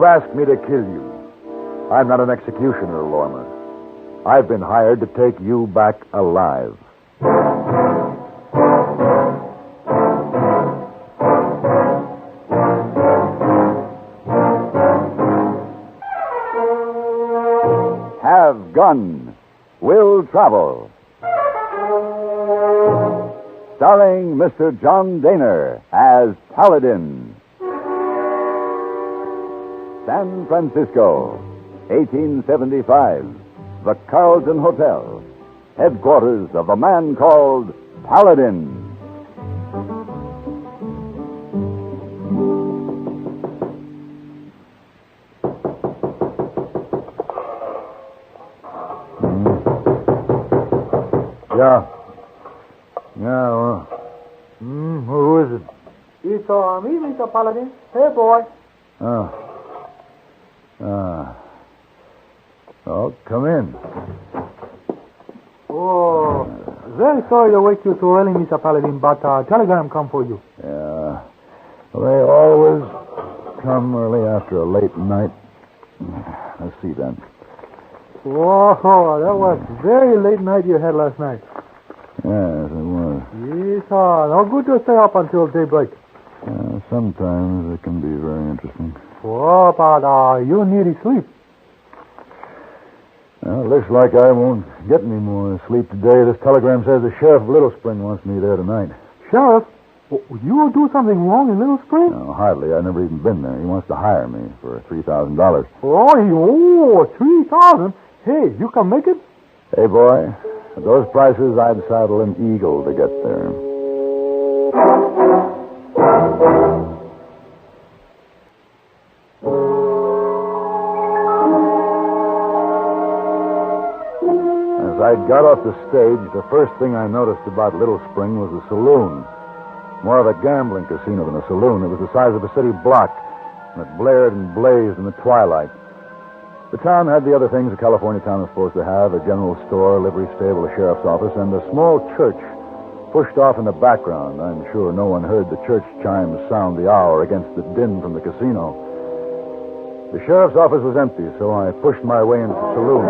asked me to kill you. I'm not an executioner, Lormer. I've been hired to take you back alive. Have Gun Will Travel. Starring Mr. John Daner as Paladin. San Francisco, 1875. The Carlton Hotel. Headquarters of a man called Paladin. Yeah. Who is it? It's me, Mr. Paladin. Hey, boy. Oh, come in. Oh, very sorry to wake you so early, Mr. Paladin, but telegram come for you. Yeah. Well, they always come early after a late night. Let's see then. Oh, that was very late night you had last night. Yes, it was. Yes, no good to stay up until daybreak. Sometimes it can be very interesting. Oh, but you need sleep. Well, it looks like I won't get any more sleep today. This telegram says the sheriff of Little Spring wants me there tonight. Sheriff? You will do something wrong in Little Spring? No, hardly. I've never even been there. He wants to hire me for $3,000. Oh, 3,000? Hey, you can make it? Hey, boy, at those prices, I'd saddle an eagle to get there. As I got off the stage, the first thing I noticed about Little Spring was the saloon. More of a gambling casino than a saloon. It was the size of a city block, and it blared and blazed in the twilight. The town had the other things a California town is supposed to have: a general store, a livery stable, a sheriff's office, and a small church pushed off in the background. I'm sure no one heard the church chimes sound the hour against the din from the casino. The sheriff's office was empty, so I pushed my way into the saloon.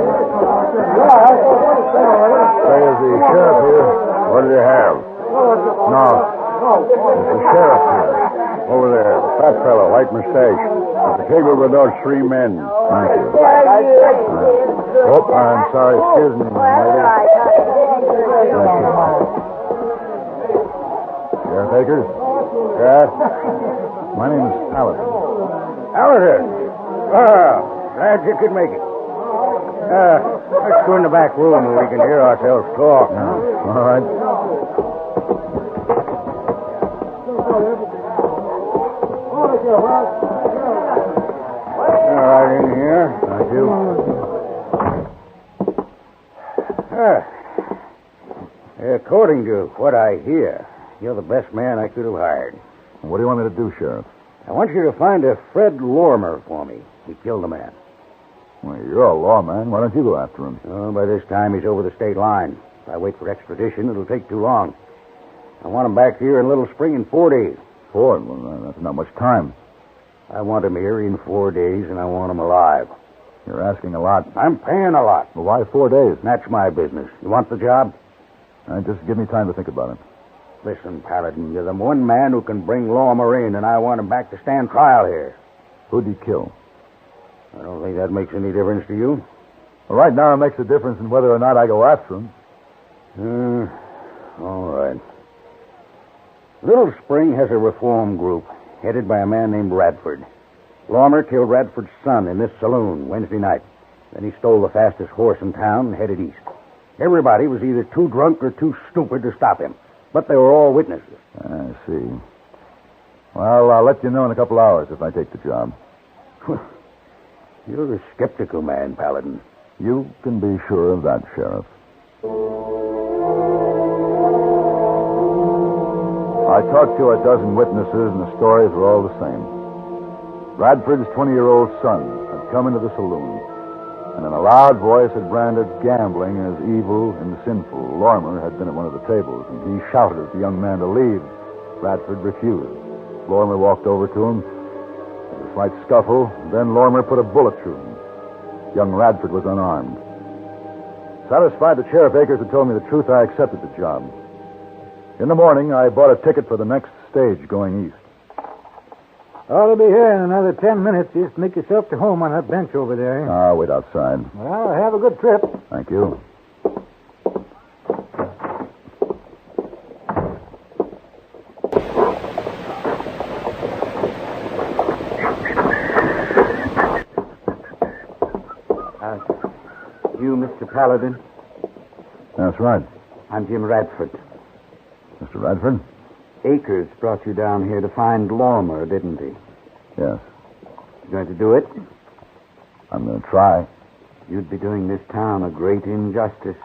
Say, is the sheriff here? What do you have? No. There's the sheriff here. Over there. Fat fellow, white mustache. At the table with those three men. Thank you. I'm sorry. Excuse me, lady. Thank you. Sheriff Akers? Yes? My name is Paladin. Paladin? Glad you could make it. Let's go in the back room where we can hear ourselves talk. All right. All right, in here. Thank you. According to what I hear, you're the best man I could have hired. What do you want me to do, Sheriff? I want you to find a Fred Lormer for me. He killed a man. Well, you're a lawman. Why don't you go after him? Oh, by this time, he's over the state line. If I wait for extradition, it'll take too long. I want him back here in Little Spring in 4 days. 4? Well, that's not much time. I want him here in 4 days, and I want him alive. You're asking a lot. I'm paying a lot. Well, why 4 days? That's my business. You want the job? Just give me time to think about it. Listen, Paladin, you're the one man who can bring Lormer in, and I want him back to stand trial here. Who'd he kill? I don't think that makes any difference to you. Well, right now it makes a difference in whether or not I go after him. All right. Little Spring has a reform group headed by a man named Radford. Lormer killed Radford's son in this saloon Wednesday night. Then he stole the fastest horse in town and headed east. Everybody was either too drunk or too stupid to stop him. But they were all witnesses. I see. Well, I'll let you know in a couple hours if I take the job. You're a skeptical man, Paladin. You can be sure of that, Sheriff. I talked to a dozen witnesses, and the stories were all the same. Radford's 20-year-old son had come into the saloon, and in a loud voice had branded gambling as evil and sinful. Lormer had been at one of the tables, and he shouted at the young man to leave. Radford refused. Lormer walked over to him. A slight scuffle, then Lormer put a bullet through him. Young Radford was unarmed. Satisfied that Sheriff Akers had told me the truth, I accepted the job. In the morning, I bought a ticket for the next stage going east. I'll be here in another 10 minutes. Just make yourself to home on that bench over there. I'll wait outside. Well, have a good trip. Thank you. You, Mr. Paladin? That's right. I'm Jim Radford. Mr. Radford? Akers brought you down here to find Lormer, didn't he? Yes. You going to do it? I'm going to try. You'd be doing this town a great injustice.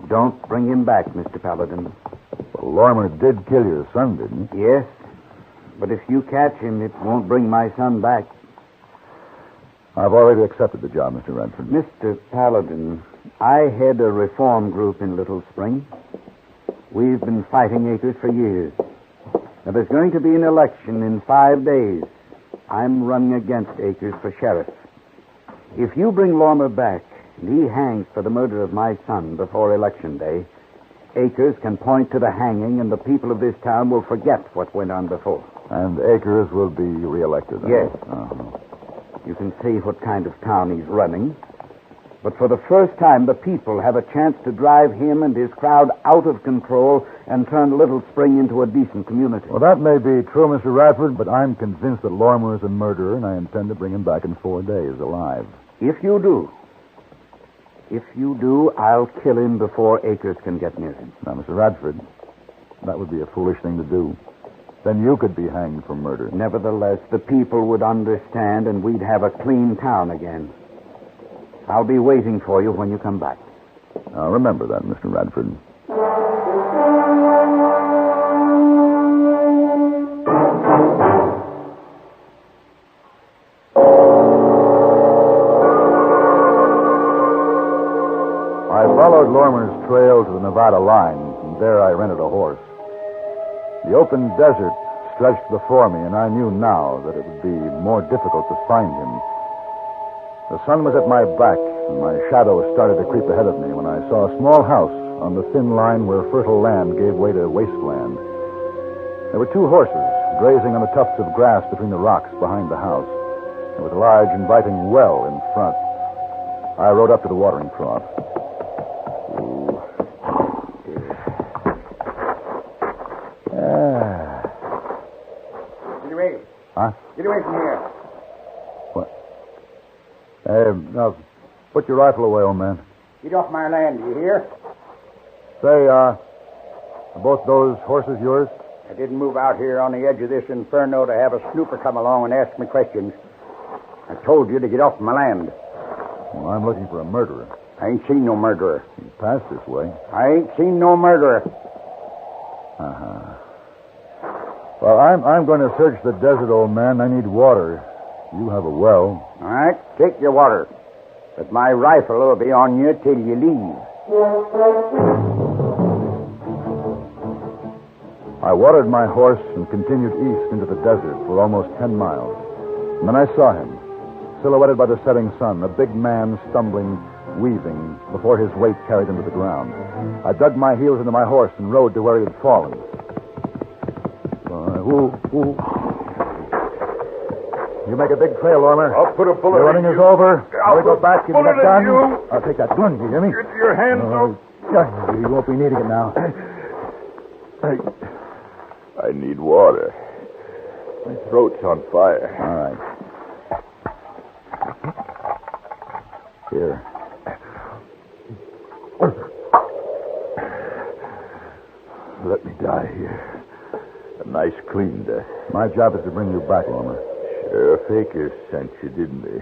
Don't bring him back, Mr. Paladin. Well, Lormer did kill your son, didn't he? Yes, but if you catch him, it won't bring my son back. I've already accepted the job, Mr. Radford. Mr. Paladin, I head a reform group in Little Spring. We've been fighting Akers for years. Now, there's going to be an election in 5 days. I'm running against Akers for sheriff. If you bring Lormer back and he hangs for the murder of my son before Election Day, Akers can point to the hanging and the people of this town will forget what went on before. And Akers will be reelected? Yes. Uh-huh. You can see what kind of town he's running. But for the first time, the people have a chance to drive him and his crowd out of control and turn Little Spring into a decent community. Well, that may be true, Mr. Radford, but I'm convinced that Lormer is a murderer, and I intend to bring him back in 4 days alive. If you do, I'll kill him before Akers can get near him. Now, Mr. Radford, that would be a foolish thing to do. Then you could be hanged for murder. Nevertheless, the people would understand, and we'd have a clean town again. I'll be waiting for you when you come back. Now, remember that, Mr. Radford. I followed Lormer's trail to the Nevada line, and there I rented a horse. The open desert stretched before me, and I knew now that it would be more difficult to find him. The sun was at my back, and my shadow started to creep ahead of me when I saw a small house on the thin line where fertile land gave way to wasteland. There were 2 horses grazing on the tufts of grass between the rocks behind the house. There was a large, inviting well in front. I rode up to the watering trough. Get away. Huh? Get away from here. What? Now, put your rifle away, old man. Get off my land, do you hear? Say, are both those horses yours? I didn't move out here on the edge of this inferno to have a snooper come along and ask me questions. I told you to get off my land. Well, I'm looking for a murderer. I ain't seen no murderer. He passed this way. I ain't seen no murderer. Uh-huh. Well, I'm going to search the desert, old man. I need water. You have a well. All right, take your water. But my rifle will be on you till you leave. I watered my horse and continued east into the desert for almost 10 miles. And then I saw him, silhouetted by the setting sun, a big man stumbling, weaving, before his weight carried him to the ground. I dug my heels into my horse and rode to where he had fallen. You make a big trail, Lormer. I'll put a bullet Your running in is you. over. I'll Now we go put back and bullet get done. in you. I'll take that gun, you hear me? Get your hands off. You won't be needing it now. I need water. My throat's on fire. All right. Here. Let me die here. A nice, clean death. My job is to bring you back, Lormer. Sheriff Akers sent you, didn't he?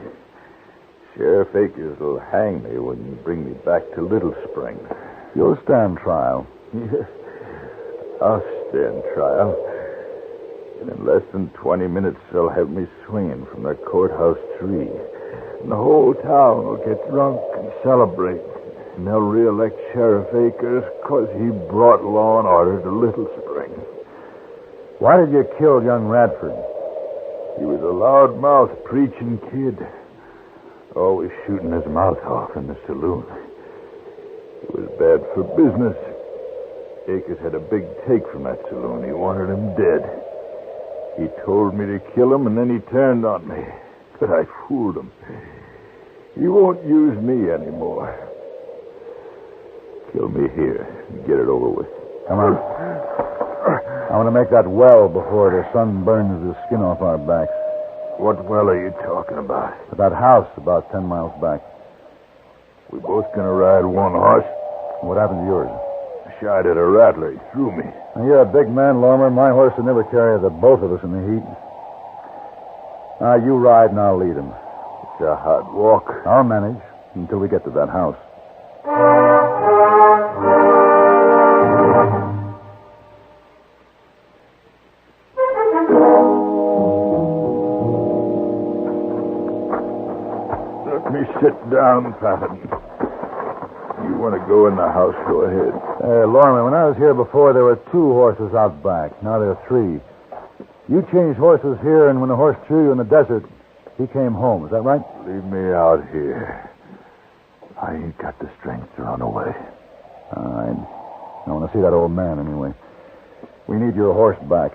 Sheriff Akers will hang me when you bring me back to Little Spring. You'll stand trial. I'll stand trial. And in less than 20 minutes, they'll have me swinging from the courthouse tree. And the whole town will get drunk and celebrate. And they'll re-elect Sheriff Akers because he brought law and order to Little Spring. Why did you kill young Radford? He was a loud-mouthed preaching kid. Always shooting his mouth off in the saloon. It was bad for business. Akers had a big take from that saloon. He wanted him dead. He told me to kill him, and then he turned on me. But I fooled him. He won't use me anymore. Kill me here and get it over with. Come on. I want to make that well before the sun burns the skin off our backs. What well are you talking about? That house about 10 miles back. We both gonna ride one horse? What happened to yours? I shot at a rattler. He threw me. Now, you're a big man, Lormer. My horse would never carry the both of us in the heat. Now, you ride and I'll lead him. It's a hot walk. I'll manage until we get to that house. Let me sit down, Patton. You want to go in the house, go ahead. Lormer, when I was here before, there were 2 horses out back. Now there are 3. You changed horses here, and when the horse threw you in the desert, he came home. Is that right? Leave me out here. I ain't got the strength to run away. All right. I want to see that old man anyway. We need your horse back.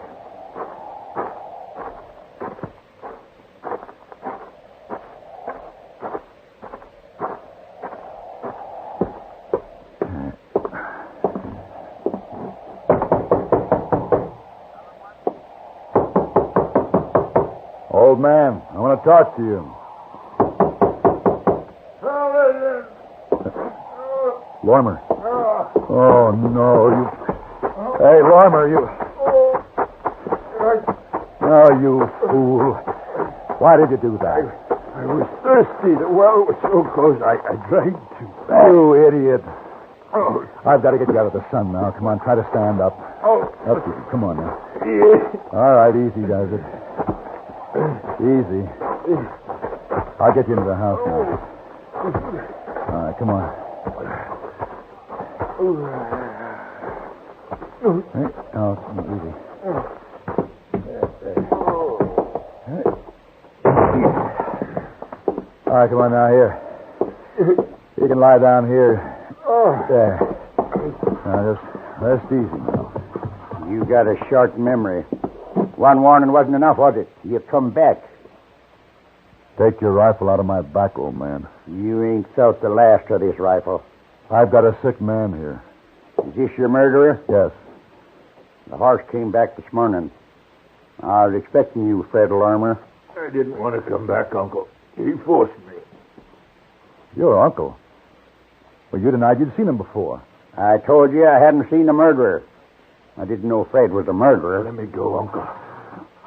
Old man, I want to talk to you. Lormer. Oh, no, you... Hey, Lormer, you... Oh, you fool. Why did you do that? I was thirsty. The well was so close, I drank too fast. You idiot. Oh, I've got to get you out of the sun now. Come on, try to stand up. oh. Up you. Come on now. Yeah. All right, easy does it. Easy. I'll get you into the house now. All right, come on. Hey, oh, easy. All right, come on now, here. You can lie down here. There. Now, just rest easy now. You got a short memory. One warning wasn't enough, was it? You come back. Take your rifle out of my back, old man. You ain't felt the last of this rifle. I've got a sick man here. Is this your murderer? Yes. The horse came back this morning. I was expecting you, Fred Lormer. I didn't want to come back, Uncle. He forced me. Your uncle? Well, you denied you'd seen him before. I told you I hadn't seen the murderer. I didn't know Fred was a murderer. Let me go, Uncle.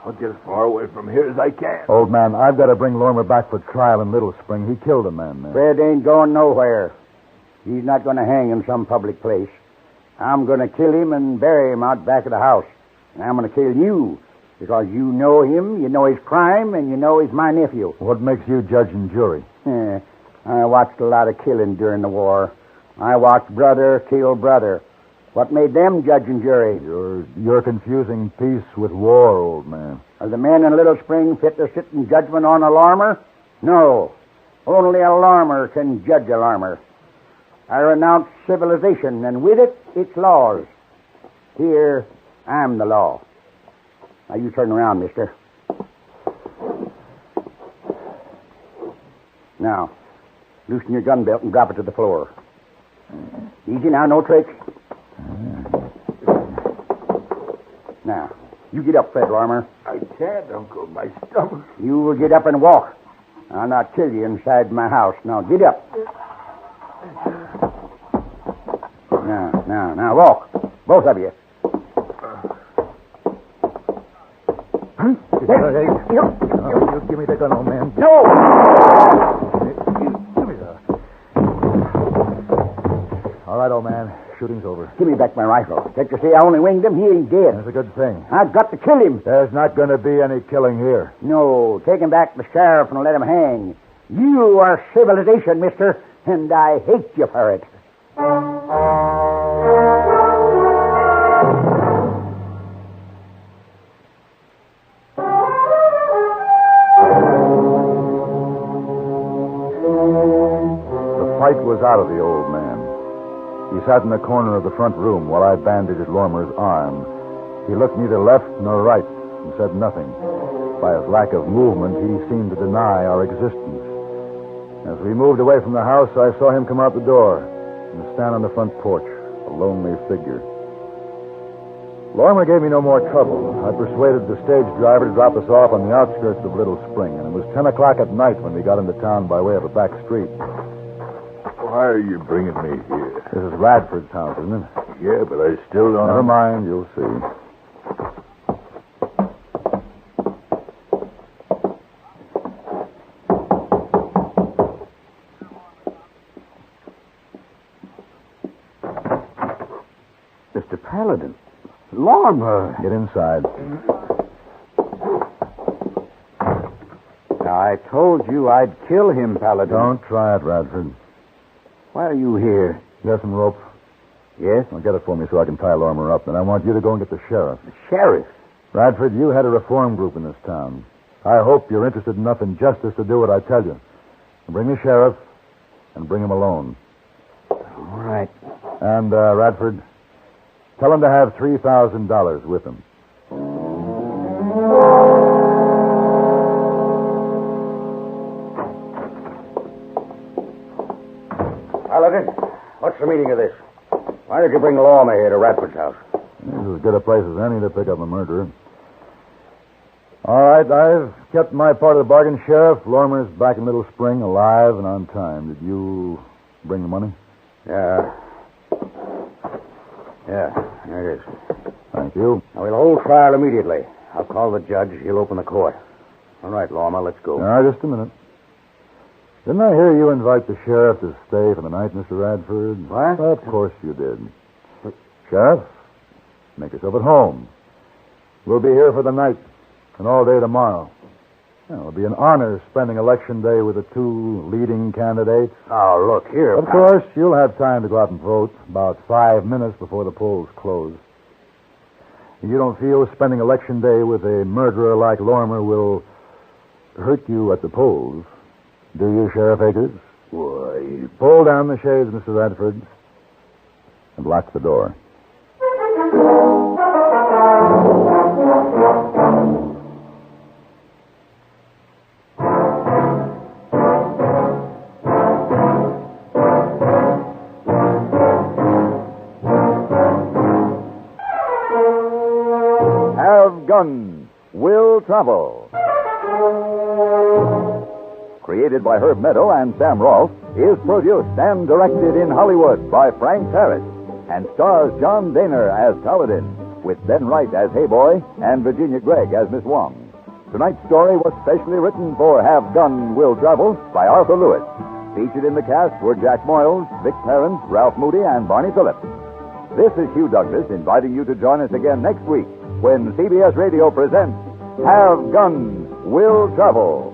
I'll get as far away from here as I can. Old man, I've got to bring Lormer back for trial in Little Spring. He killed a man there. Fred ain't going nowhere. He's not going to hang in some public place. I'm going to kill him and bury him out back of the house. And I'm going to kill you because you know him, you know his crime, and you know he's my nephew. What makes you judge and jury? I watched a lot of killing during the war. I watched brother kill brother. What made them judge and jury? You're confusing peace with war, old man. Are the men in Little Spring fit to sit in judgment on a Lormer? No. Only a Lormer can judge a Lormer. I renounce civilization, and with it, its laws. Here, I'm the law. Now, you turn around, mister. Now, loosen your gun belt and drop it to the floor. Easy now, no tricks. Now, you get up, Fred Lormer. I can't, Uncle. My stomach. You will get up and walk. I'll not kill you inside my house. Now, get up. Now, walk. Both of you. You give me the gun, old man. No! Give me that. All right, old man. Shooting's over. Give me back my rifle. Can't you see I only winged him? He ain't dead. That's a good thing. I've got to kill him. There's not going to be any killing here. No, take him back to the sheriff and let him hang. You are civilization, mister, and I hate you for it. fight was out of the old man. He sat in the corner of the front room while I bandaged Lormer's arm. He looked neither left nor right and said nothing. By his lack of movement, he seemed to deny our existence. As we moved away from the house, I saw him come out the door and stand on the front porch, a lonely figure. Lormer gave me no more trouble. I persuaded the stage driver to drop us off on the outskirts of Little Spring, and it was 10 o'clock at night when we got into town by way of a back street. Why are you bringing me here? This is Radford's house, isn't it? Yeah, but I still don't... Never mind, you'll see. Mr. Paladin. Lormer. Get inside. Now, I told you I'd kill him, Paladin. Don't try it, Radford. Why are you here? You have some rope? Yes? Well, get it for me so I can tie Lormer up. And I want you to go and get the sheriff. The sheriff? Radford, you had a reform group in this town. I hope you're interested enough in justice to do what I tell you. Bring the sheriff and bring him alone. All right. And, Radford, tell him to have $3,000 with him. Paladin, what's the meaning of this? Why did you bring Lormer here to Radford's house? This is as good a place as any to pick up a murderer. All right, I've kept my part of the bargain, Sheriff. Lormer's back in Little Spring, alive and on time. Did you bring the money? Yeah, there it is. Thank you. Now, we'll hold trial immediately. I'll call the judge. He'll open the court. All right, Lormer, let's go. Just a minute. Didn't I hear you invite the sheriff to stay for the night, Mr. Radford? What? Of course you did. Sheriff, make yourself at home. We'll be here for the night and all day tomorrow. It'll be an honor spending Election Day with the two leading candidates. Oh, look here. Of course, you'll have time to go out and vote about 5 minutes before the polls close. You don't feel spending Election Day with a murderer like Lormer will hurt you at the polls, do you, Sheriff Akers? Why, Pull down the shades, Mr. Radford, and lock the door. Have Guns Will Travel. Created by Herb Meadow and Sam Rolfe, is produced and directed in Hollywood by Frank Harris and stars John Daner as Paladin, with Ben Wright as Hayboy and Virginia Gregg as Miss Wong. Tonight's story was specially written for Have Gun Will Travel by Arthur Lewis. Featured in the cast were Jack Moyles, Vic Perrin, Ralph Moody, and Barney Phillips. This is Hugh Douglas inviting you to join us again next week when CBS Radio presents Have Guns Will Travel.